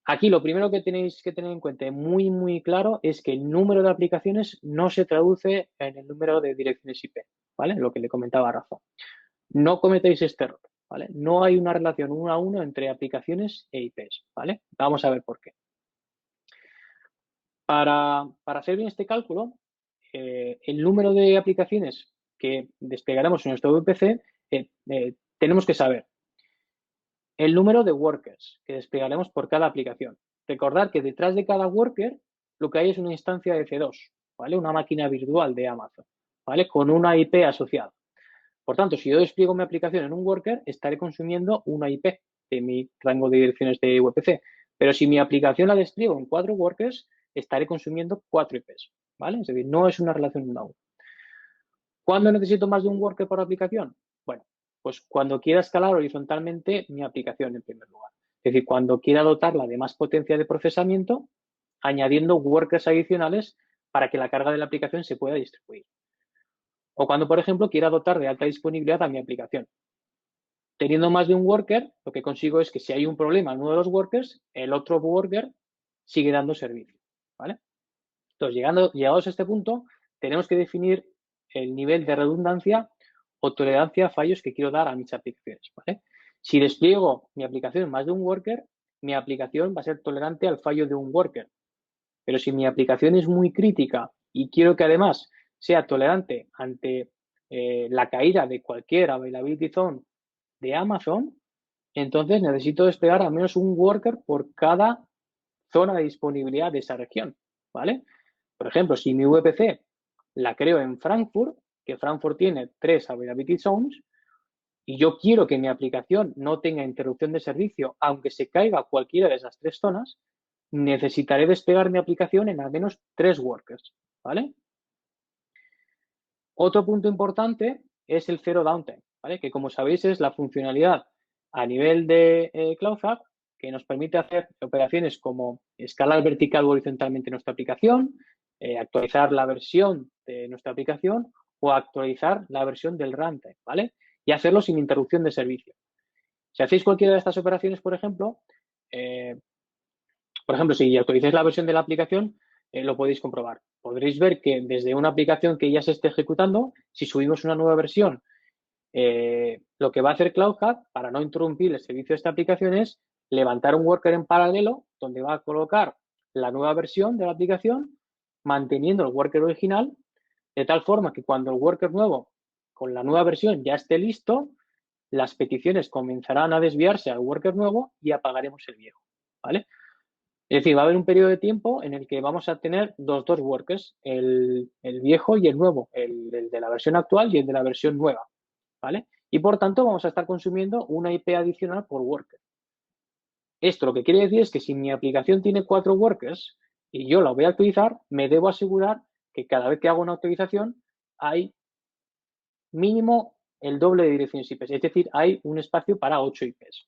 Aquí lo primero que tenéis que tener en cuenta muy claro es que el número de aplicaciones no se traduce en el número de direcciones IP, ¿vale? Lo que le comentaba a Rafa. No cometéis este error, ¿vale? No hay una relación 1 a 1 entre aplicaciones e IPs, ¿vale? Vamos a ver por qué. Para hacer bien este cálculo, el número de aplicaciones que desplegaremos en nuestro VPC, tenemos que saber el número de workers que desplegaremos por cada aplicación. Recordad que detrás de cada worker lo que hay es una instancia de C2, ¿vale? Una máquina virtual de Amazon, ¿vale? Con una IP asociada. Por tanto, si yo despliego mi aplicación en un worker, estaré consumiendo una IP de mi rango de direcciones de VPC. Pero si mi aplicación la despliego en 4 workers, estaré consumiendo 4 IPs, ¿vale? Es decir, no es una relación 1 a 1. ¿Cuándo necesito más de un worker por aplicación? Bueno, pues cuando quiera escalar horizontalmente mi aplicación en primer lugar. Es decir, cuando quiera dotarla de más potencia de procesamiento, añadiendo workers adicionales para que la carga de la aplicación se pueda distribuir. O cuando, por ejemplo, quiera dotar de alta disponibilidad a mi aplicación. Teniendo más de un worker, lo que consigo es que si hay un problema en uno de los workers, el otro worker sigue dando servicio, ¿vale? Entonces, llegados a este punto, tenemos que definir el nivel de redundancia o tolerancia a fallos que quiero dar a mis aplicaciones, ¿vale? Si despliego mi aplicación en más de un worker, mi aplicación va a ser tolerante al fallo de un worker. Pero si mi aplicación es muy crítica y quiero que además sea tolerante ante la caída de cualquier availability zone de Amazon, entonces necesito desplegar al menos un worker por cada zona de disponibilidad de esa región, ¿vale? Por ejemplo, si mi VPC la creo en Frankfurt, que Frankfurt tiene 3 availability zones, y yo quiero que mi aplicación no tenga interrupción de servicio, aunque se caiga cualquiera de esas 3 zonas, necesitaré desplegar mi aplicación en al menos 3 workers, ¿vale? Otro punto importante es el Zero Downtime, ¿vale? Que como sabéis es la funcionalidad a nivel de Cloud Hub que nos permite hacer operaciones como escalar vertical o horizontalmente nuestra aplicación, actualizar la versión de nuestra aplicación o actualizar la versión del runtime, ¿vale? Y hacerlo sin interrupción de servicio. Si hacéis cualquiera de estas operaciones, por ejemplo, si actualizáis la versión de la aplicación, lo podéis comprobar. Podréis ver que desde una aplicación que ya se esté ejecutando, si subimos una nueva versión, lo que va a hacer Cloud Hub para no interrumpir el servicio de esta aplicación es levantar un worker en paralelo donde va a colocar la nueva versión de la aplicación manteniendo el worker original de tal forma que cuando el worker nuevo con la nueva versión ya esté listo, las peticiones comenzarán a desviarse al worker nuevo y apagaremos el viejo, ¿vale? Es decir, va a haber un periodo de tiempo en el que vamos a tener dos workers, el viejo y el nuevo, el de la versión actual y el de la versión nueva, ¿vale? Y por tanto vamos a estar consumiendo una IP adicional por worker. Esto lo que quiere decir es que si mi aplicación tiene 4 workers y yo la voy a actualizar, me debo asegurar que cada vez que hago una actualización hay mínimo el doble de direcciones IP, es decir, hay un espacio para 8 IPs.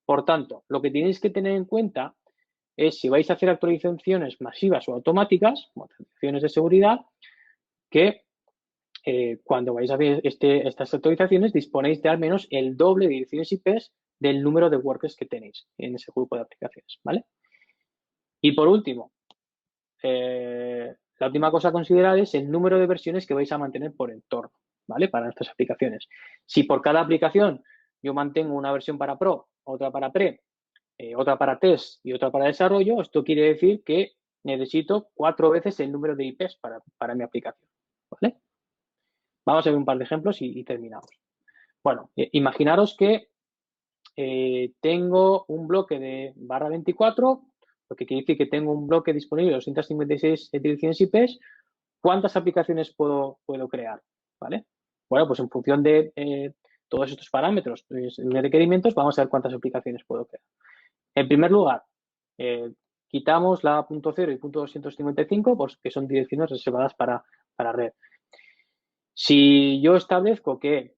Por tanto, lo que tenéis que tener en cuenta es si vais a hacer actualizaciones masivas o automáticas, como actualizaciones de seguridad, que cuando vais a hacer estas actualizaciones disponéis de al menos el doble de direcciones IPs del número de workers que tenéis en ese grupo de aplicaciones, ¿vale? Y por último, la última cosa a considerar es el número de versiones que vais a mantener por entorno, ¿vale? Para estas aplicaciones. Si por cada aplicación yo mantengo una versión para Pro, otra para Pre, otra para test y otra para desarrollo, esto quiere decir que necesito 4 veces el número de IPs para mi aplicación, ¿vale? Vamos a ver un par de ejemplos y terminamos. Bueno, imaginaros que tengo un bloque de /24, lo que quiere decir que tengo un bloque disponible de 256 direcciones IPs. ¿Cuántas aplicaciones puedo crear? ¿Vale? Bueno, pues en función de todos estos parámetros de requerimientos, vamos a ver cuántas aplicaciones puedo crear. En primer lugar, quitamos la .0 y .255, pues, que son direcciones reservadas para red. Si yo establezco que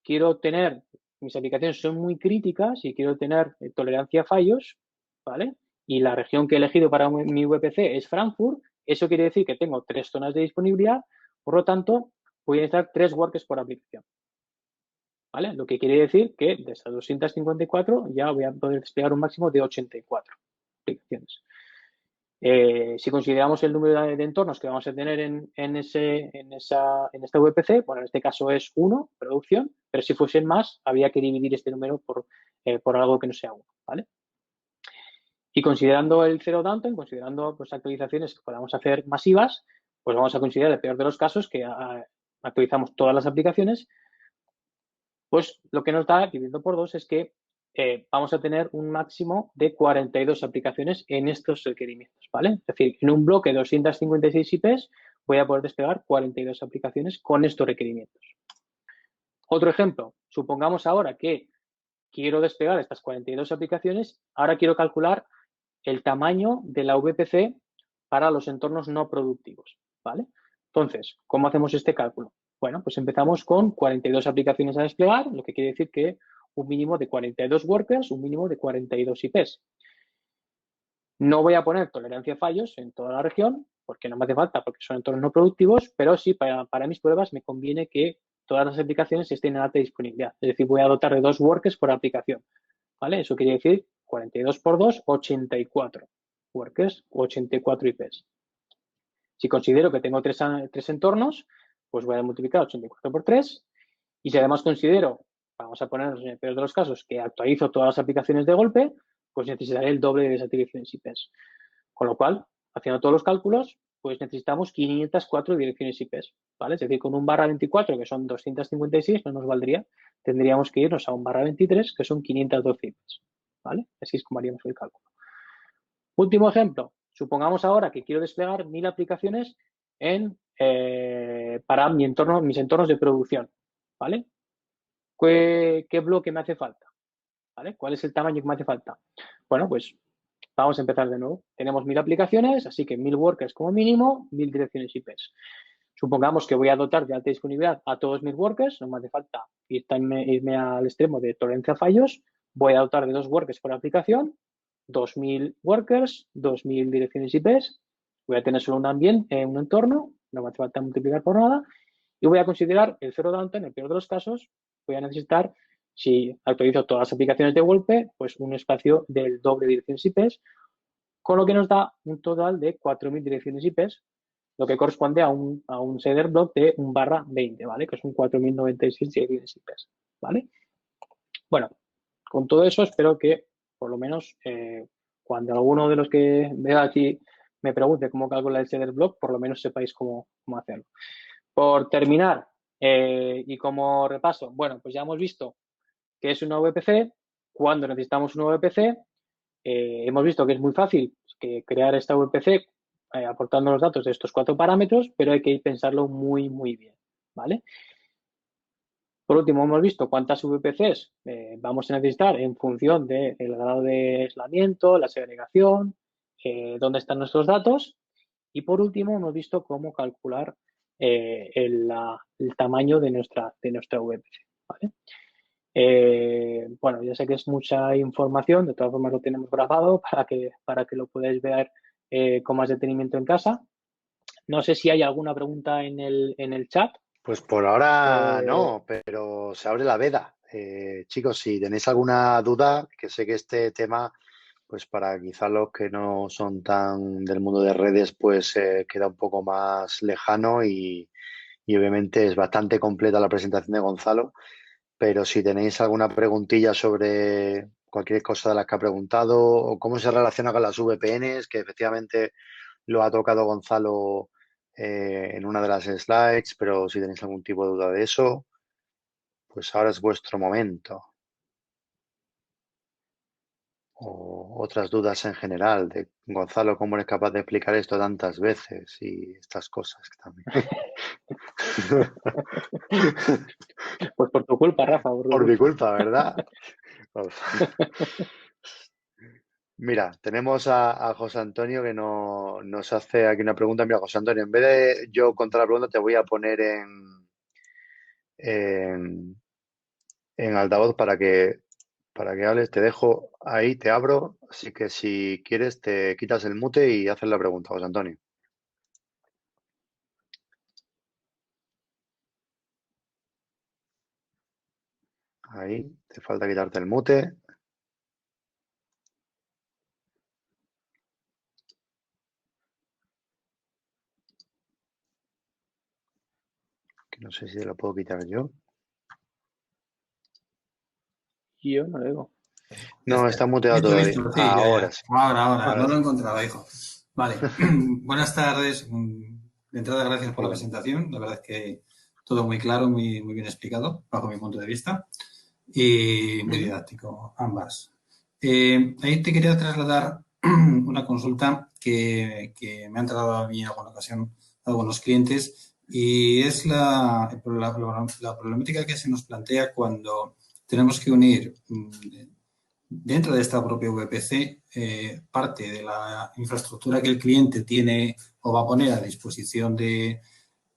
quiero tener, mis aplicaciones son muy críticas y quiero tener tolerancia a fallos, ¿vale? Y la región que he elegido para mi VPC es Frankfurt, eso quiere decir que tengo 3 zonas de disponibilidad, por lo tanto, voy a necesitar 3 workers por aplicación, ¿vale? Lo que quiere decir que de estas 254 ya voy a poder desplegar un máximo de 84 aplicaciones. Si consideramos el número de entornos que vamos a tener en esta VPC, bueno, en este caso es 1, producción, pero si fuesen más, habría que dividir este número por algo que no sea 1, ¿vale? Y considerando el zero downtime, considerando pues, actualizaciones que podamos hacer masivas, pues vamos a considerar el peor de los casos que actualizamos todas las aplicaciones, pues lo que nos da, dividido por 2, es que vamos a tener un máximo de 42 aplicaciones en estos requerimientos, ¿vale? Es decir, en un bloque de 256 IPs voy a poder desplegar 42 aplicaciones con estos requerimientos. Otro ejemplo, supongamos ahora que quiero desplegar estas 42 aplicaciones, ahora quiero calcular el tamaño de la VPC para los entornos no productivos, ¿vale? Entonces, ¿cómo hacemos este cálculo? Bueno, pues empezamos con 42 aplicaciones a desplegar, lo que quiere decir que un mínimo de 42 workers, un mínimo de 42 IPs. No voy a poner tolerancia a fallos en toda la región, porque no me hace falta, porque son entornos no productivos, pero sí para mis pruebas me conviene que todas las aplicaciones estén en alta disponibilidad. Es decir, voy a dotar de 2 workers por aplicación, ¿vale? Eso quiere decir 42 por 2, 84 workers, 84 IPs. Si considero que tengo 3 entornos, pues voy a multiplicar 84 por 3. Y si además considero, vamos a ponernos en el peor de los casos, que actualizo todas las aplicaciones de golpe, pues necesitaré el doble de esas direcciones IPs. Con lo cual, haciendo todos los cálculos, pues necesitamos 504 direcciones IPs, ¿vale? Es decir, con un /24, que son 256, no nos valdría. Tendríamos que irnos a un /23, que son 512 IPs, ¿vale? Así es como haríamos el cálculo. Último ejemplo. Supongamos ahora que quiero desplegar 1000 aplicaciones para mis entornos de producción, ¿vale? ¿Qué bloque me hace falta? ¿Vale? ¿Cuál es el tamaño que me hace falta? Bueno, pues vamos a empezar de nuevo. Tenemos 1000 aplicaciones, así que 1000 workers como mínimo, 1000 direcciones IPs. Supongamos que voy a dotar de alta disponibilidad a todos mis workers, no me hace falta irme al extremo de tolerancia a fallos, voy a dotar de 2 workers por aplicación, 2000 workers, 2000 direcciones IPs, voy a tener solo un entorno, no me hace falta multiplicar por nada, y voy a considerar el zero downtime, en el peor de los casos, voy a necesitar, si actualizo todas las aplicaciones de golpe, pues un espacio del doble de direcciones IPs, con lo que nos da un total de 4000 direcciones IPs, lo que corresponde a un shader block de un /20, ¿vale? Que son 4096 direcciones IPs, ¿vale? Bueno, con todo eso espero que por lo menos cuando alguno de los que vea aquí me pregunte cómo calcular el shader block, por lo menos sepáis cómo hacerlo. Por terminar y como repaso, bueno, pues ya hemos visto ¿qué es una VPC? Cuando necesitamos una VPC, hemos visto que es muy fácil crear esta VPC aportando los datos de estos 4 parámetros, pero hay que pensarlo muy, muy bien, ¿vale? Por último, hemos visto cuántas VPCs vamos a necesitar en función del grado de aislamiento, la segregación, dónde están nuestros datos. Y por último, hemos visto cómo calcular el tamaño de nuestra VPC, ¿vale? Bueno, ya sé que es mucha información, de todas formas lo tenemos grabado para que lo podáis ver con más detenimiento en casa. No sé si hay alguna pregunta en el chat. Pues por ahora Eh, no, pero se abre la veda. Chicos, si tenéis alguna duda, que sé que este tema, pues para quizá los que no son tan del mundo de redes, pues queda un poco más lejano y obviamente es bastante completa la presentación de Gonzalo, pero si tenéis alguna preguntilla sobre cualquier cosa de las que ha preguntado o cómo se relaciona con las VPNs, que efectivamente lo ha tocado Gonzalo en una de las slides, pero si tenéis algún tipo de duda de eso, pues ahora es vuestro momento. O otras dudas en general de Gonzalo, cómo eres capaz de explicar esto tantas veces y estas cosas también. pues por tu culpa, Rafa, por tu Por mi culpa. culpa, ¿verdad? Mira, tenemos a José Antonio que nos hace aquí una pregunta. Mira, José Antonio, en vez de yo contar la pregunta, te voy a poner en, en altavoz para que hables. Te dejo ahí, te abro. Así que si quieres, te quitas el mute y haces la pregunta, José Antonio. Ahí, te falta quitarte el mute. Que no sé si lo puedo quitar yo. Yo no lo digo. No, está muteado Listo, todavía. listo, sí, ya, Ahora ya. sí. Ahora, Ahora no lo he sí. encontrado, hijo. Vale, buenas tardes. De entrada, gracias por la Bueno, presentación. La verdad es que todo muy claro, muy bien explicado, bajo mi punto de vista, y muy Ujú. didáctico, ambas. Ahí te quería trasladar una consulta que me han trasladado a mí en alguna ocasión algunos clientes, y es la problemática que se nos plantea cuando tenemos que unir dentro de esta propia VPC, parte de la infraestructura que el cliente tiene o va a poner a disposición de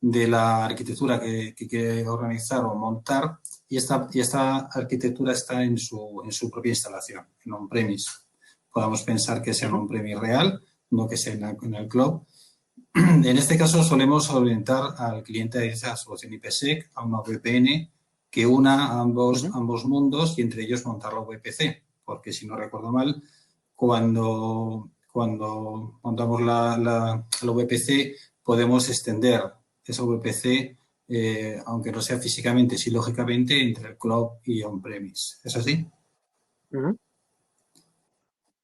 la arquitectura que quiere organizar o montar, y esta arquitectura está en su propia instalación, en on-premise. Podamos pensar que sea en Ujú. on-premise real, no que sea en el cloud. En este caso solemos orientar al cliente a esa solución IPsec, a una VPN que una Ujú. ambos mundos y entre ellos montar la VPC, porque si no recuerdo mal, cuando montamos la VPC podemos extender esa VPC, aunque no sea físicamente, sí lógicamente, entre el cloud y on-premise. ¿Es así? Ujú.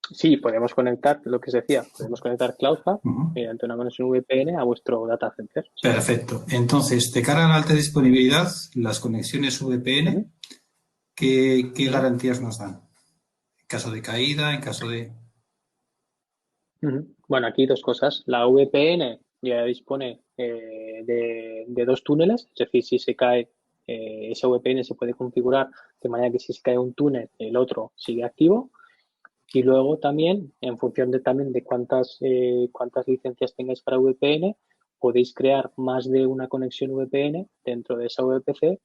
Sí, podemos conectar lo que os decía, podemos conectar Cloud Hub Uh -huh. mediante una conexión VPN a vuestro data center. Sí. Perfecto. Entonces, de cara a la alta disponibilidad, las conexiones VPN, Ujú. ¿qué Ujú. garantías nos dan? En caso de caída, en caso de... Ujú. Bueno, aquí dos cosas. La VPN ya dispone de 2 túneles, es decir, si se cae esa VPN se puede configurar de manera que si se cae un túnel, el otro sigue activo. Y luego también, en función también de cuántas licencias tengáis para VPN, podéis crear más de una conexión VPN dentro de esa VPC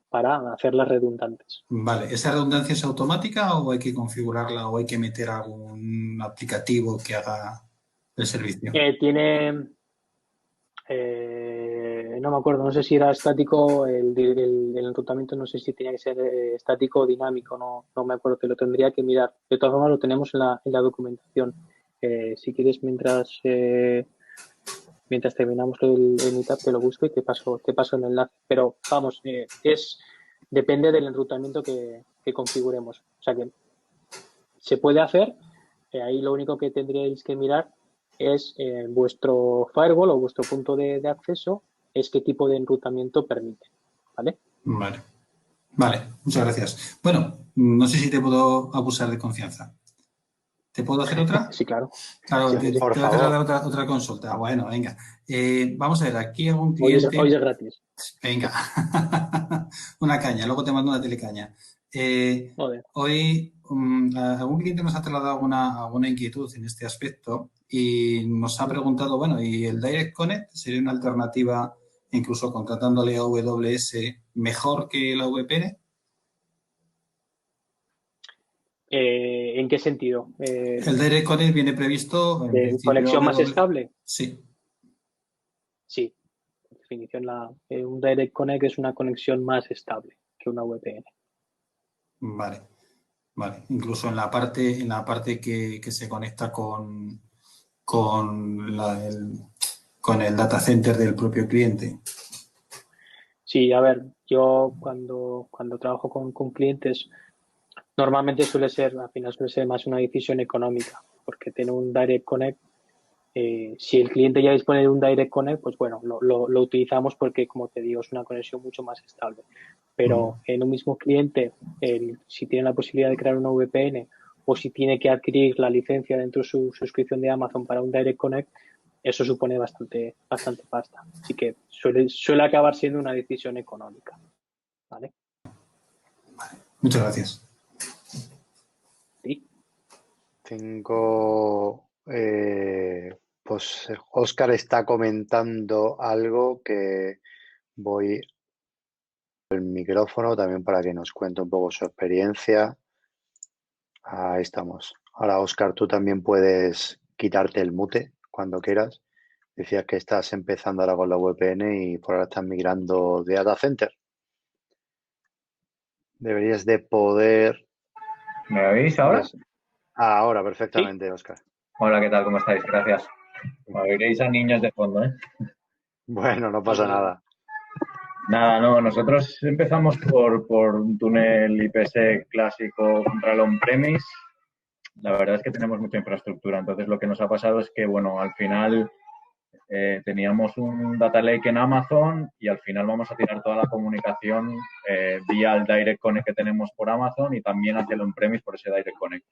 para hacerlas redundantes. Vale, ¿esa redundancia es automática o hay que configurarla o hay que meter algún aplicativo que haga el servicio? Tiene, no me acuerdo, no sé si era estático, el enrutamiento no sé si tenía que ser estático o dinámico, no me acuerdo, que lo tendría que mirar. De todas formas, lo tenemos en la documentación. Si quieres, mientras terminamos el meetup, te lo busco y te paso el enlace. Pero vamos, depende del enrutamiento que configuremos. O sea que se puede hacer, ahí lo único que tendríais que mirar es vuestro firewall o vuestro punto de acceso, es qué tipo de enrutamiento permite. ¿Vale? Vale. Vale, muchas gracias. Bueno, no sé si te puedo abusar de confianza. ¿Te puedo hacer otra? Sí, claro. Claro, Sí, te, sí, sí. Por te voy a hacer favor. otra consulta. Bueno, venga. Vamos a ver, aquí algún Hoy cliente. es gratis. Venga, una caña, luego te mando una telecaña. Joder. Hoy algún cliente nos ha trasladado alguna inquietud en este aspecto y nos ha preguntado, bueno, ¿y el Direct Connect sería una alternativa, incluso contratándole a AWS, mejor que la VPN? ¿En qué sentido? El Direct Connect viene previsto, en ¿De principio, conexión más AWS. estable? Sí, Sí, por definición, un Direct Connect es una conexión más estable que una VPN. vale, vale. Incluso en la parte que se conecta con el data center del propio cliente. Sí, a ver, yo cuando trabajo con clientes, normalmente al final suele ser más una decisión económica, porque tener un Direct Connect, si el cliente ya dispone de un Direct Connect, pues bueno, lo utilizamos porque, como te digo, es una conexión mucho más estable. Mm. Pero en un mismo cliente, si tiene la posibilidad de crear una VPN o si tiene que adquirir la licencia dentro de su suscripción de Amazon para un Direct Connect, eso supone bastante pasta. Así que suele acabar siendo una decisión económica, ¿vale? Muchas gracias. Sí. Tengo, pues Oscar está comentando algo que voy al micrófono también para que nos cuente un poco su experiencia. Ahí estamos. Ahora, Oscar, tú también puedes quitarte el mute cuando quieras. Decías que estás empezando ahora con la VPN y por ahora estás migrando de data center. Deberías de poder. ¿Me oís ahora? Ahora, Sí. perfectamente, Oscar. Hola, ¿qué tal? ¿Cómo estáis? Gracias. Oiréis a niños de fondo, ¿eh? Bueno, no No hay pasa problema. nada. Nada, no, nosotros empezamos por un túnel IPS clásico contra el on-premise. La verdad es que tenemos mucha infraestructura, entonces lo que nos ha pasado es que, bueno, al final teníamos un data lake en Amazon y al final vamos a tirar toda la comunicación vía el Direct Connect que tenemos por Amazon y también hacia el on-premise por ese Direct Connect.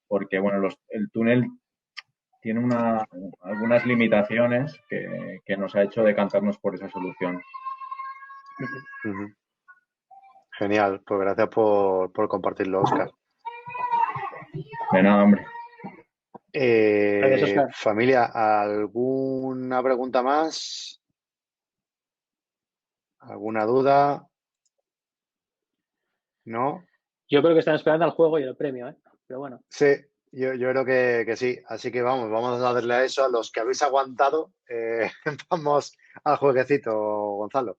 Porque, bueno, el túnel tiene algunas limitaciones que nos ha hecho decantarnos por esa solución. Ujú. Ujú. Genial, pues gracias por compartirlo, Oscar. De nada, hombre. Gracias, Oscar. Familia, ¿alguna pregunta más? ¿Alguna duda? ¿No? Yo creo que están esperando al juego y el premio, ¿eh? Pero bueno, Sí, yo creo que sí. Así que vamos a darle a eso. A los que habéis aguantado, vamos al jueguecito, Gonzalo.